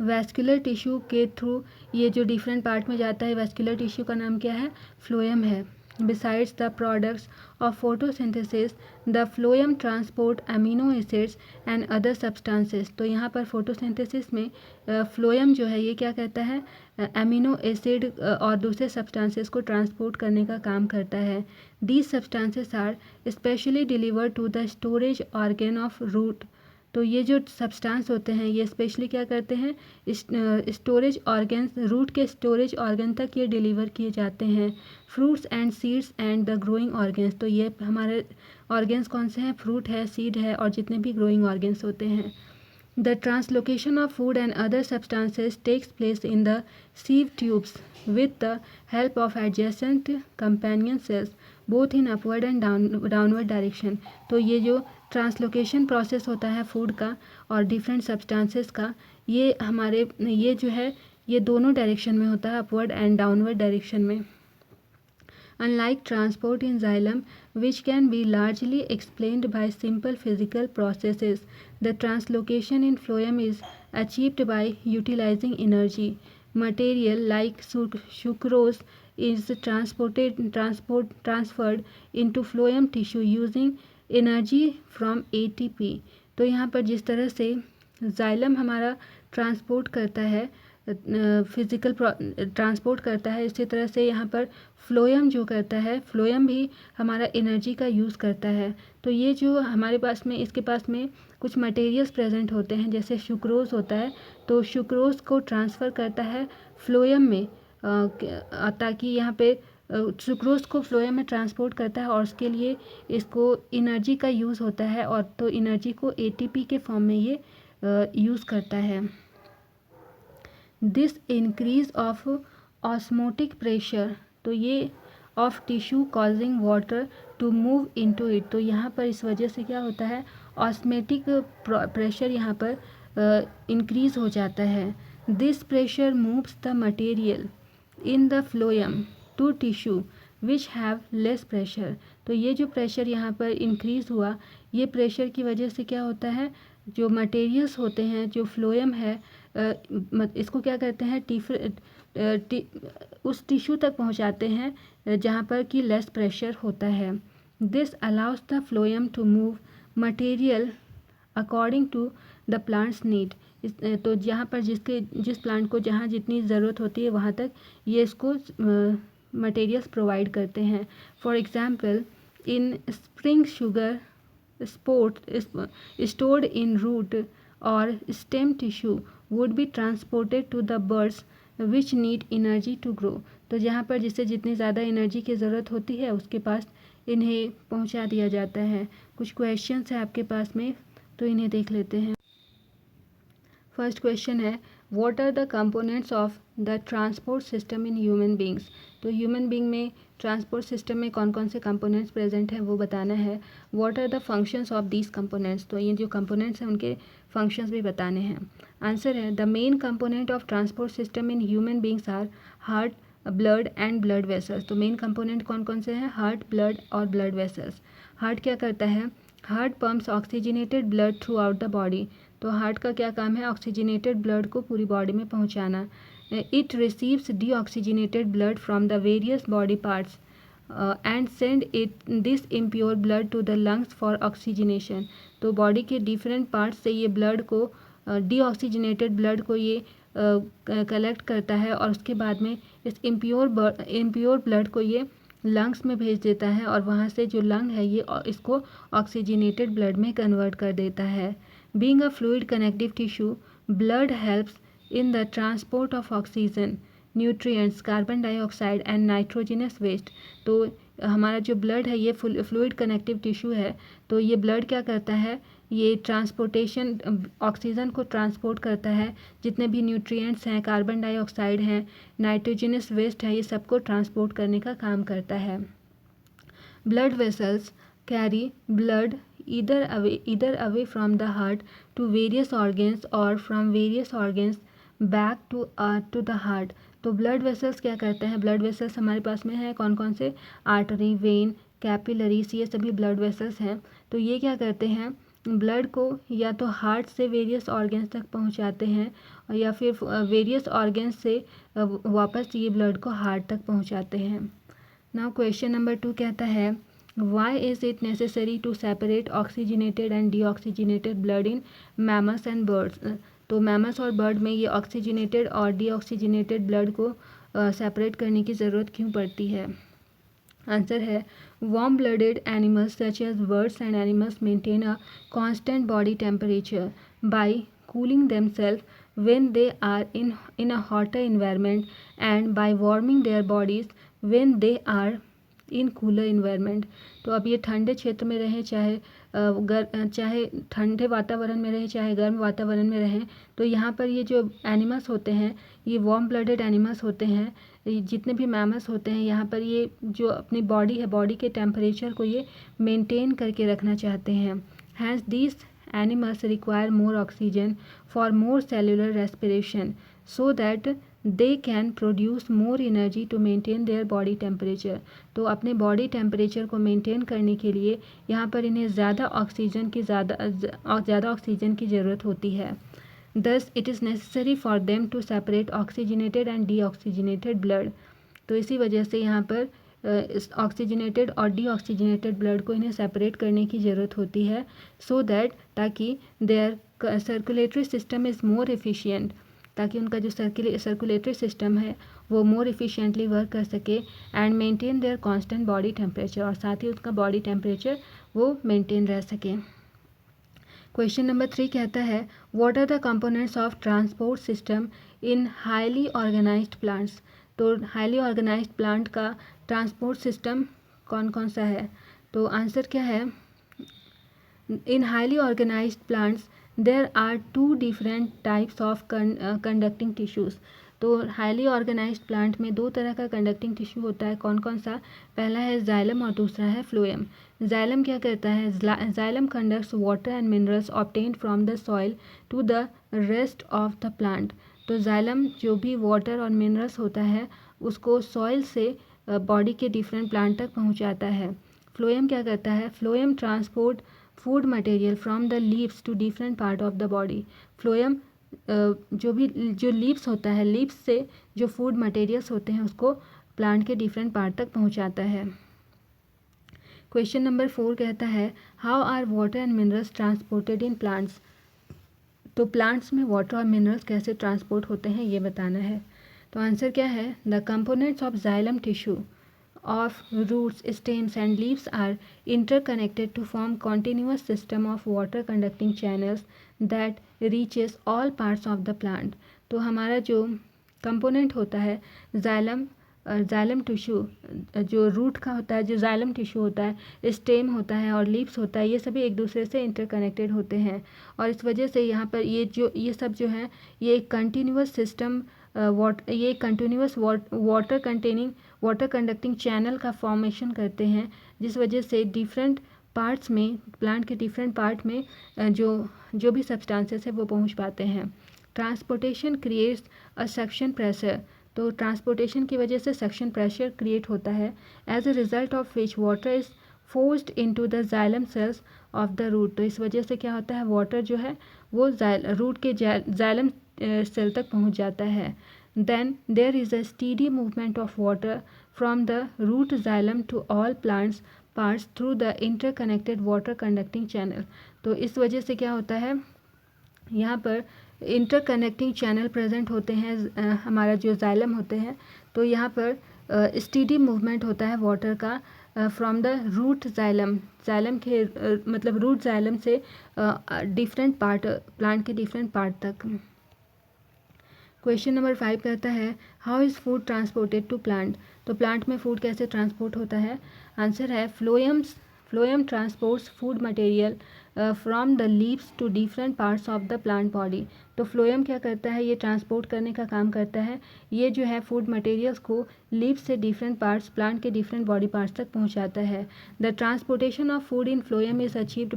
वैस्कुलर टिश्यू के थ्रू ये जो डिफरेंट पार्ट में जाता है, वैस्कुलर टिश्यू का नाम क्या है, फ्लोएम है। Besides the products of photosynthesis, the phloem transport amino acids and other substances. तो यहाँ पर photosynthesis में phloem जो है ये क्या करता है, अमीनो एसिड और दूसरे सब्सटेंसेस को ट्रांसपोर्ट करने का काम करता है. These substances are specially delivered to the storage organ of root. तो ये जो सब्सटेंस होते हैं ये स्पेशली क्या करते हैं, स्टोरेज ऑर्गन्स, रूट के स्टोरेज ऑर्गन तक ये डिलीवर किए जाते हैं. Fruits and seeds and the growing organs. तो ये हमारे ऑर्गन्स कौन से हैं, फ्रूट है, सीड है और जितने भी ग्रोइंग ऑर्गन्स होते हैं. The translocation of food and other substances takes place in the sieve tubes with the help of adjacent companion cells both in upward and downward direction. तो ये जो ट्रांसलोकेशन प्रोसेस होता है फूड का और डिफरेंट सब्सटेंसेस का, ये हमारे ये जो है ये दोनों डायरेक्शन में होता है, अपवर्ड एंड डाउनवर्ड डायरेक्शन में. Unlike transport in xylem, which can be largely explained by simple physical processes, the translocation in phloem is achieved by utilizing energy. Material like sucrose is transferred into phloem tissue using energy from ATP. तो यहाँ पर जिस तरह से xylem हमारा ट्रांसपोर्ट करता है, फिज़िकल ट्रांसपोर्ट करता है, इसी तरह से यहाँ पर फ्लोएम जो करता है, फ्लोएम भी हमारा एनर्जी का यूज़ करता है. तो ये जो हमारे पास में, इसके पास में कुछ मटेरियल्स प्रेजेंट होते हैं जैसे शुक्रोज होता है, तो शुक्रोज को ट्रांसफ़र करता है फ्लोएम में, ताकि यहाँ पे सुक्रोज को फ्लोएम में ट्रांसपोर्ट करता है और उसके लिए इसको एनर्जी का यूज़ होता है, और तो एनर्जी को एटीपी के फॉर्म में ये यूज़ करता है. This increase of osmotic pressure, तो ये of tissue causing water to move into it. तो यहाँ पर इस वजह से क्या होता है, ऑस्मेटिक प्रेशर यहाँ पर इंक्रीज हो जाता है. This pressure moves the material in the phloem to tissue which have less pressure. तो ये जो प्रेशर यहाँ पर इंक्रीज हुआ, ये प्रेशर की वजह से क्या होता है, जो मटेरियल्स होते हैं, जो फ्लोएम है, इसको क्या करते हैं, उस टिश्यू तक पहुंचाते हैं जहां पर कि लेस प्रेशर होता है. This allows the phloem to move material according to the plant's need. तो जहाँ पर जिस प्लांट को जहाँ जितनी ज़रूरत होती है वहाँ तक ये इसको मटेरियल्स प्रोवाइड करते हैं. For example, in spring sugar sport stored in root or stem tissue would be transported to the birds which need energy to grow. तो जहाँ पर जिसे जितनी ज़्यादा एनर्जी की ज़रूरत होती है उसके पास इन्हें पहुँचा दिया जाता है. कुछ क्वेश्चंस है आपके पास में, तो इन्हें देख लेते हैं. फर्स्ट क्वेश्चन है, what are the components of the transport system in human beings. तो ह्यूमन बींग में ट्रांसपोर्ट सिस्टम में कौन कौन से कंपोनेंट्स प्रेजेंट हैं वो बताना है. What are the functions of these components. तो ये जो कंपोनेंट्स हैं उनके फंक्शंस भी बताने हैं. आंसर है, the main component of transport system in human beings are heart, blood and blood vessels. तो मेन कंपोनेंट कौन कौन से हैं, हार्ट, ब्लड और ब्लड वेसल्स. हार्ट क्या करता है, heart pumps oxygenated blood throughout the body. तो हार्ट का क्या काम है, ऑक्सीजनेटेड ब्लड को पूरी बॉडी में पहुंचाना. It receives deoxygenated blood from the various body parts and send it this impure blood to the lungs for oxygenation. तो बॉडी के डिफरेंट पार्ट्स से ये ब्लड को, डीऑक्सीजनेटेड ब्लड को ये कलेक्ट करता है और उसके बाद में इस इम्प्योर ब्लड को ये लंग्स में भेज देता है और वहाँ से जो लंग है ये इसको ऑक्सीजनेटेड ब्लड में कन्वर्ट कर देता है. Being a fluid connective tissue, blood helps in the transport of oxygen, nutrients, carbon dioxide and nitrogenous waste. तो हमारा जो ब्लड है ये फ्लूइड कनेक्टिव टिश्यू है, तो ये ब्लड क्या करता है, ये ट्रांसपोर्टेशन, ऑक्सीजन को ट्रांसपोर्ट करता है, जितने भी न्यूट्रिएंट्स हैं, कार्बन डाइऑक्साइड हैं, नाइट्रोजनस वेस्ट है, ये सबको ट्रांसपोर्ट करने का काम करता है. Blood vessels carry blood either away from the heart to various organs or from various organs back to the heart. तो ब्लड वेसल्स क्या करते हैं, ब्लड वेसल्स हमारे पास में है कौन कौन से, आर्टरी, वेन, कैपिलरीज, ये सभी ब्लड वेसल्स हैं. तो ये क्या करते हैं, ब्लड को या तो हार्ट से वेरियस ऑर्गन्स तक पहुंचाते हैं या फिर वेरियस ऑर्गन्स से वापस ये ब्लड को हार्ट तक पहुंचाते हैं. नाउ क्वेश्चन नंबर 2 कहता है why is it necessary to separate oxygenated and deoxygenated blood in mammals and birds. तो मैमल्स और बर्ड में ये ऑक्सीजनेटेड और डीऑक्सीजनेटेड ब्लड को सेपरेट करने की ज़रूरत क्यों पड़ती है। आंसर है warm blooded animals such as birds and animals maintain a constant body temperature by cooling themselves when they are in a hotter environment and by warming their bodies when they are in cooler environment. तो अब ये ठंडे क्षेत्र में रहें चाहे ठंडे वातावरण में रहें चाहे गर्म वातावरण में रहें, तो यहाँ पर ये जो एनिमल्स होते हैं ये वार्म ब्लडेड एनिमल्स होते हैं। जितने भी मैमल्स होते हैं यहाँ पर ये जो अपनी बॉडी है, बॉडी के टेम्परेचर को ये मेंटेन करके रखना चाहते हैं। Has these animals require more oxygen for more cellular respiration so that they can produce more energy to maintain their body temperature। तो अपने बॉडी टेम्परेचर को मेंटेन करने के लिए यहाँ पर इन्हें ज़्यादा ऑक्सीजन की ज़रूरत होती है। Thus it is necessary for them to separate oxygenated and deoxygenated blood। तो इसी वजह से यहाँ पर ऑक्सीजनेटेड और डीऑक्सीजनेटेड ब्लड को इन्हें सेपरेट करने की ज़रूरत होती है सो दैट ताकि their circulatory system is more efficient, ताकि उनका जो सर्कुलेटरी सिस्टम है वो मोर एफिशिएंटली वर्क कर सके and maintain their constant body temperature, और साथ ही उसका बॉडी टेम्परेचर वो मेंटेन रह सके। क्वेश्चन नंबर 3 कहता है what are the components of transport system in highly organized plants. तो हाईली ऑर्गेनाइज्ड प्लांट का ट्रांसपोर्ट सिस्टम कौन कौन सा है। तो आंसर क्या है, in highly organized plants there are 2 different types of conducting tissues. तो हाईली ऑर्गेनाइज्ड प्लांट में 2 तरह का कंडक्टिंग टिश्यू होता है। कौन कौन सा, पहला है जाइलम और दूसरा है फ्लोएम। जाइलम क्या करता है, xylem conducts water and minerals obtained from the soil to the rest of the plant. तो जाइलम जो भी वाटर और मिनरल्स होता है उसको सॉइल से बॉडी के डिफरेंट प्लांट तक पहुंचाता है। फ्लोएम क्या करता है, phloem transport food material from the leaves to different part of the body. Phloem जो लीव्स होता है, लीव्स से जो फूड मटेरियल्स होते हैं उसको प्लांट के डिफरेंट पार्ट तक पहुंचाता है। क्वेश्चन नंबर 4 कहता है how are water and minerals transported in plants. तो प्लांट्स में वाटर और मिनरल्स कैसे ट्रांसपोर्ट होते हैं ये बताना है। तो आंसर क्या है, the components of xylem tissue of roots stems and leaves are interconnected to form continuous system of water conducting channels that reaches all parts of the plant. तो हमारा जो कंपोनेंट होता है जाइलम टिश्यू, जो रूट का होता है, जो जाइलम टिश्यू होता है, स्टेम होता है और लीव्स होता है, ये सभी एक दूसरे से इंटरकनेक्टेड होते हैं और इस वजह से यहाँ पर ये सब जो है ये एक कंटिन्यूअस सिस्टम ये कंटिन्यूअस वाटर कंडक्टिंग चैनल का फॉर्मेशन करते हैं, जिस वजह से डिफरेंट पार्ट्स में, प्लांट के डिफरेंट पार्ट में जो भी सब्सटेंसेस है वो पहुंच पाते हैं। Transportation creates a suction pressure. तो ट्रांसपोर्टेशन की वजह से सक्शन प्रेशर क्रिएट होता है as a result of which water is forced into the xylem cells of the root. तो इस वजह से क्या होता है, वाटर जो है वो रूट के जाइलम सेल तक पहुंच जाता है। Then there is a steady movement of water from the root xylem to all plants parts through the interconnected water conducting channel. तो इस वजह से क्या होता है, यहाँ पर इंटरकनेक्टिंग चैनल प्रेजेंट होते हैं, हमारा जो जाइलम होते हैं, तो यहाँ पर स्टीडी मूवमेंट होता है वाटर का फ्रॉम द रूट जाइलम के मतलब रूट जाइलम से डिफरेंट पार्ट, प्लांट के डिफरेंट पार्ट तक। क्वेश्चन नंबर 5 कहता है how is food transported to plant. तो प्लांट में फूड कैसे ट्रांसपोर्ट होता है। आंसर है phloem transports food material from the leaves to different parts of the plant body. तो फ्लोएम क्या करता है, ये ट्रांसपोर्ट करने का काम करता है। ये जो है फूड मटेरियल्स को लीव्स से डिफरेंट पार्ट्स, प्लांट के डिफरेंट बॉडी पार्ट्स तक पहुंचाता है। The transportation of food in phloem is achieved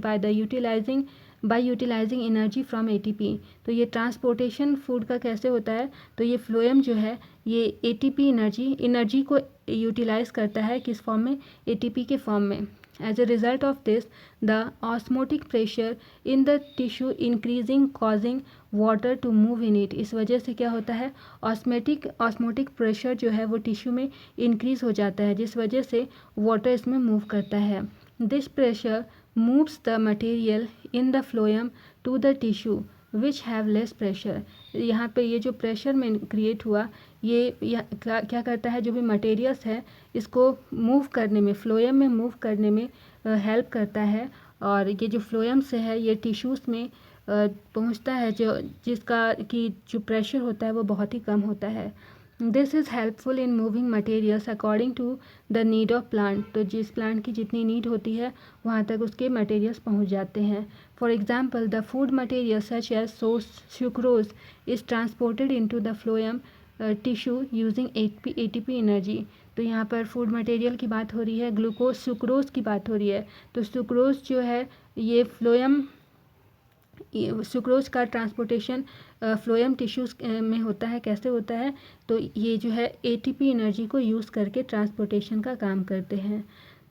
by utilizing energy from ATP. तो ये ट्रांसपोर्टेशन फूड का कैसे होता है, तो ये फ्लोएम जो है ये एटीपी एनर्जी को यूटिलाइज करता है, किस फॉर्म में, एटीपी के फॉर्म में। As a result of this, the osmotic pressure in the tissue increasing causing water to move in it. इस वजह से क्या होता है, ऑस्मोटिक प्रेशर जो है वो टिश्यू में इंक्रीज हो जाता है, जिस वजह से वाटर इसमें मूव करता है. This pressure moves the material in the phloem to the tissue which have less pressure. यहाँ पे ये जो प्रेशर में क्रिएट हुआ ये क्या करता है, जो भी मटेरियल्स है इसको मूव करने में, फ्लोएम में मूव करने में हेल्प करता है. और ये जो फ्लोएम से है ये टिश्यूज़ में पहुँचता है जिसका कि जो प्रेशर होता है वो बहुत ही कम होता है. This is helpful in moving materials according to the need of plant. तो जिस प्लांट की जितनी नीड होती है वहाँ तक उसके मटेरियल्स पहुँच जाते हैं. For example the food material such as sucrose is transported into the phloem tissue using ATP energy. तो यहाँ पर फूड मटेरियल की बात हो रही है, ग्लूकोज सुक्रोज की बात हो रही है. तो सुक्रोज जो है ये फ्लोएम सुक्रोज का ट्रांसपोर्टेशन फ्लोएम टिश्यूज़ में होता है. कैसे होता है, तो ये जो है एटीपी एनर्जी को यूज़ करके ट्रांसपोर्टेशन का काम करते हैं.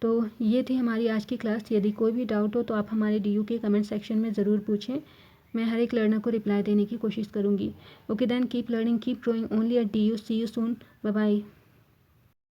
तो ये थी हमारी आज की क्लास. यदि कोई भी डाउट हो तो आप हमारे DU के कमेंट सेक्शन में ज़रूर पूछें. मैं हर एक लर्नर को रिप्लाई देने की कोशिश करूँगी. Okay then, keep learning, keep growing only at DU. See you soon. Bye bye.